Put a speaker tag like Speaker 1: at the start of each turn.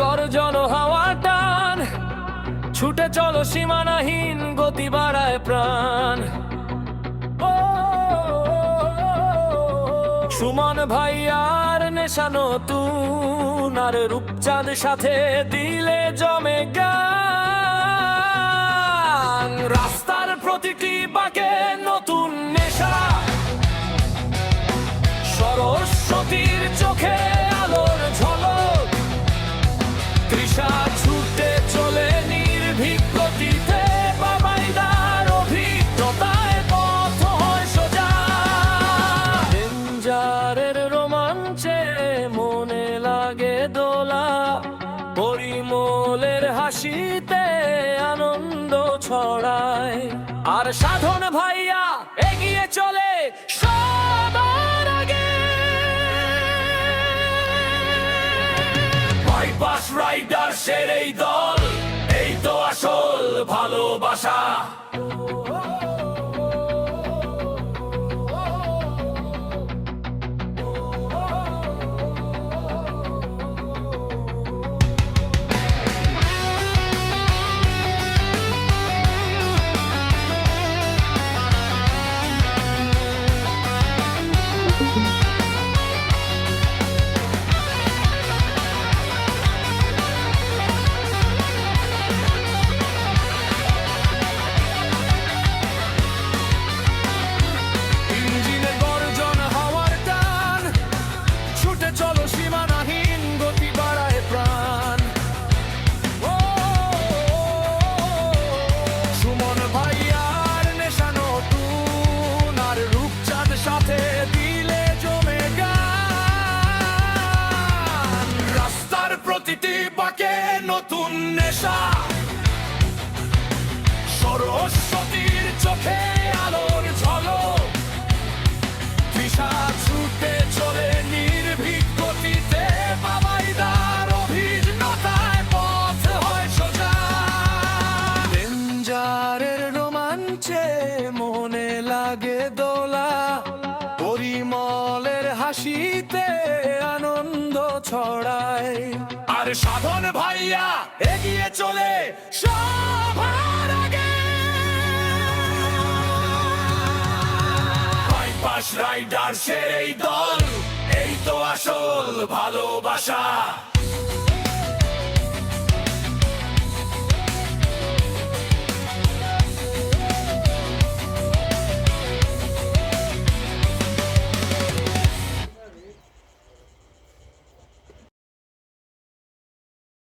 Speaker 1: গর্জন হাওয়া টান, ছুটে চলো সীমানাহীন, গতি বাড়ায় প্রাণ। সুমন ভাইয়ার নেশা নতুন, আর রূপচাঁদ সাথে দিলে জমে গান। রাস্তার প্রতিটি বাঁকে নতুন নেশা, সরস্বতীর চোখে আলোর ঝলক। তৃষা ছুটে চলে নির্ভীক গতিতে, বাবাইদার অভিজ্ঞতায় পথ হয় সোজা। ডেঞ্জারের রোমাঞ্চে মনে লাগে দোলা, পরিমলের হাসিতে আনন্দ ছড়ায়। আর সাধন ভাইয়া এগিয়ে চলে সবার আগে। বাইপাস রাইডার্সের এই দল, এই তো আসল ভালোবাসা। প্রতিটি বাঁকে নতুন নেশা, সরস্বতীর চোখে আলোর ঝলক। তৃষা ছুটে চলে নির্ভীক গতিতে, বাবাইদার অভিজ্ঞতায় পথ হয় সোজা। ডেঞ্জারের রোমাঞ্চে মনে লাগে দোলা, পরিমলের হাসিতে আনন্দ ছড়ায়। আর সাধন ভাইয়া এগিয়ে চলে সবার আগে। বাইপাস রাইডার্সের এই দল, এই তো আসল ভালোবাসা।